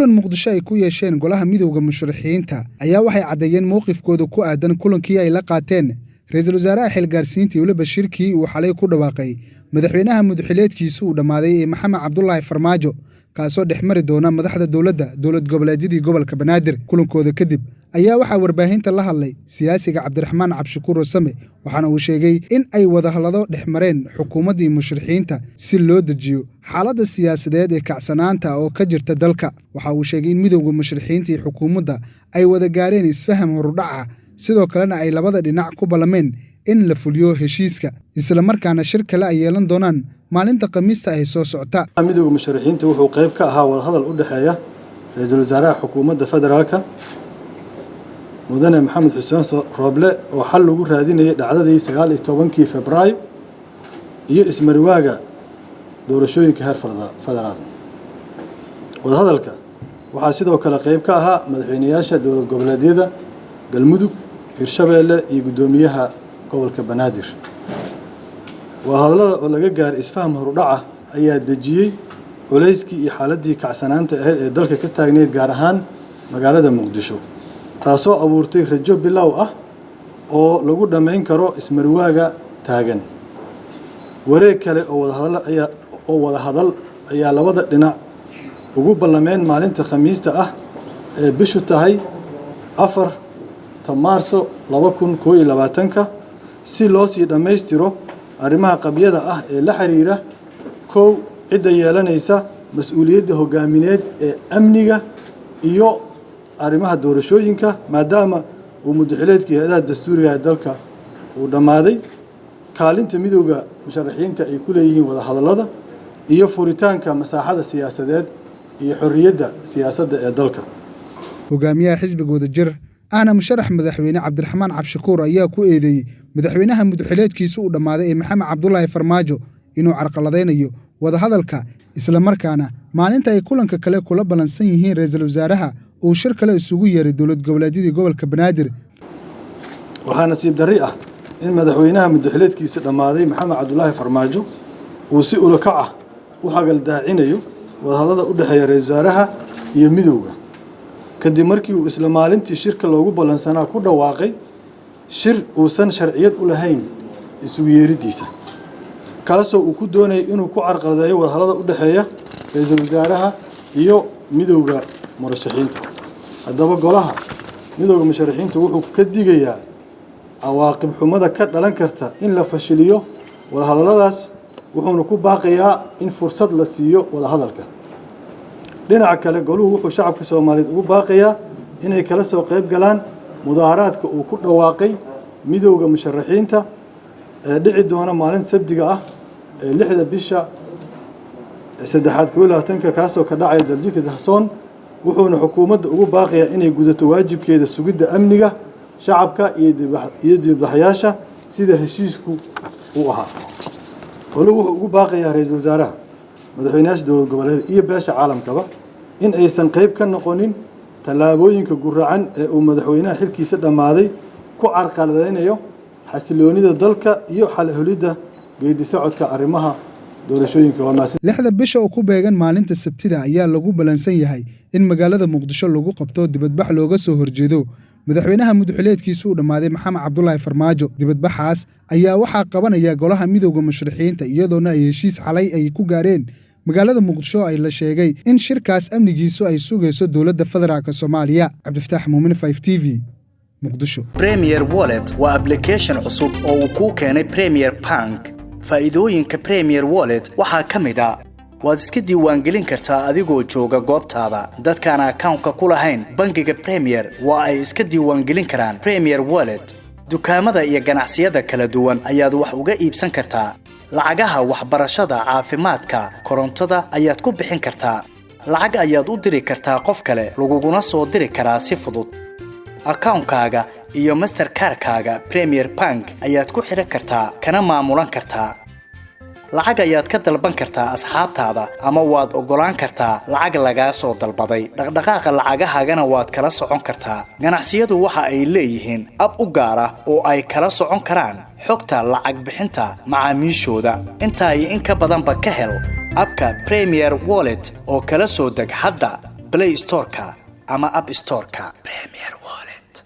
kulan muqdisho ay ku yeesheen golaha midowga musharaxiinta ayaa waxay cadeeyeen mowqifkooda ku aadan kulankii ay la qaateen ra'iisul wasaaraha xilgaarsiinta Weli Bashiirkii uu xalay ku dhawaaqay madaxweynaha mudxileedkiisu uu dhamaaday ee Maxamed Cabdullaahi Farmaajo kaasoo dhexmari doona madaxda dowlad goboleedyadii gobolka Banaadir kulankooda kadib ayaa waxa warbaahinta la hadlay siyaasiga Cabdiraxmaan Cabshakuur Same waxaana uu sheegay in ay wada hadallo dhexmareen xukuumadda musharaxiinta si loo dejiyo xaaladda siyaasadeed ee kacsanaanta oo ka jirta dalka waxa uu sheegay in midowga musharaxiinta iyo xukuumadda ay wada gaareen isfaham horudhaca sidoo kalena ay labada dhinac ku balameen in la fuliyo heshiiska isla markaana shir kale ay yeelan doonaan maalinta Khamiista ay soo socota midowga musharaxiinta wuxuu qayb ka ahaa wada hadal u dhaxeeya ra'iisul wasaaraha xukuumadda federaalka mudane Maxamed Xuseen Rooble oo xal lagu raadinayay dhacdadii 19 Febraayo iyo ismariwaaga doorashooyinka heer federaal wada hadalka waxaa sidoo kale qayb ka ahaa madaxweynayaasha dowlad goboleedyada Galmudug Hirshabeelle iyo gudoomiyaha gobolka Banaadir وهذا ولا جار إسفهم هردعة أي دجية وليسكي حالتي كعسنان دلك كتاجنيت جارهان مجالد مقدشو تاسو أبورتي رجوا بالله أو لقول لما ينكروا اسم رواجة تاجن وريك أو هذا أي على وضع لنا وجوب برلمان معلنة خميس بشو تهي أفر تمارسو لبكون كوي لباتنكا سيلوسي دميسترو arrimaha qabyada ee la xiriira koow cid yeelanaysa mas'uuliyadda hogaamineed ee amniga iyo arrimaha doorashooyinka maadaama uu mudxileedkii hay'adaha dastuuriga ee dalka uu dhamaaday kaalinta midowga musharaxiinta ay ku leeyihiin wada hadallada iyo furitaanka masaaxada siyaasadeed iyo xorriyadda siyaasadda ee dalka hogaamiyaha xisbigooda jir أنا مشرح مدحويني عبد الرحمن عبشكور أيها كويدي مدحوينها مدحلات كيسو دماده محمد عبد الله فرماجو إنه عرقلدين أيو وده هذا الكا إسلام مركانا مع أنت يكونن ككلا كلا بلنسيين رئيس الوزراء وشركة لا السوقية لدولة جولادي جول كبنادر وحنسيب دريئة إن مدحوينها مدحلات كيسو دماده محمد عبد الله فرماجو وسئل كعه وحق الداعين أيو وده هذا أدحي رئيس الوزراء يمدوه kadib markii uu isla maalintii shirka loogu balansanaa ku dhawaaqay shir uusan sharciyad u lahayn isugu yeeridiisa kaasoo uu ku doonay inuu ku carqaladeeyo wada hadallada u dhaxeeya ra'iisul wasaaraha iyo midowga murashaxiinta haddaba golaha midowga musharaxiinta wuxuu ka digayaa cawaaqib xumada ka dhalan karta in la fashiliyo wada hadalladaas wuxuuna ku baaqayaa in fursad la siiyo wada hadalka dhinaca kale goluhu wuxuu shacabka Soomaaliyeed ugu baaqayaa inay kala soo qayb galaan mudaaharaadka uu ku dhawaaqay midowga musharaxiinta ee dhici doona maalin Sabtiga ah 6 bisha 3 kaasoo ka dhacay daljika Dahsoon wuxuuna xukuumadda ugu baaqayaa inay gudato waajibkeeda sugidda amniga shacabka iyo dibadbaxayaasha sida heshiisku uu ahaa goluhu wuxuu ugu baaqayaa ra'iisul wasaaraha madaxweynaha dowlad goboleed iyo beesha caalamkaba in aysan qayb ka noqonin talaabooyinka guracan ee uu madaxweynaha xilkiisa dhamaaday ku carqaladeynayo xasiloonida dalka iyo xal helidda geedi socodka arrimaha doorashooyinka wanaagsan 6 bisha oo ku beegan maalinta Sabtida ayaa lagu balansan yahay in magaalada Muqdisho lagu qabto dibadbax looga soo horjeedo madaxweynaha mudxileedkiisu uu dhamaaday Maxamed Cabdullaahi Farmaajo dibadbaxaas ayaa waxaa qabanaya golaha midowga musharaxiinta iyadoona ay heshiis xalay ay ku gaareen magaalada Muqdisho ay la sheegay in shirkaas amnigiisu ay sugayso dowladda federaalka Soomaaliya Cabdifataax Muumin 5TV Muqdisho Premier Wallet waa application cusub oo uu ku keenay Premier Bank faa'iidooyinka Premier Wallet waxaa kamid ah waad iska diiwaangelin kartaa adigoo jooga goobtaada dadkaan account-ka ku lahayn bangiga Premier waa ay iska diiwaangelin karaan Premier Wallet dukaamada iyo ganacsiyada kala duwan ayaad wax uga iibsan kartaa lacagaha waxbarashada caafimaadka korontada ayaad ku bixin kartaa lacag ayaad u diri kartaa qof kale laguguna soo diri karaa si fudud account-kaaga iyo Mastercard-kaaga Premier Bank ayaad ku xiran kartaa kana maamulan kartaa lacag ayaad ka dalban kartaa asxaabtaada ama waad ogolaan kartaa lacag laga soo dalbaday dhaqdhaqaaqa lacagahaagana waad kala socon kartaa ganacsiyadu waxa ay leeyihiin ab u gaar ah oo ay kala socon karaan xogta lacag bixinta macaamiishooda inta ay in ka badan ba ka hel abka Premier Wallet oo kala soo deg hadda Play Store-ka ama App Store-ka. Premier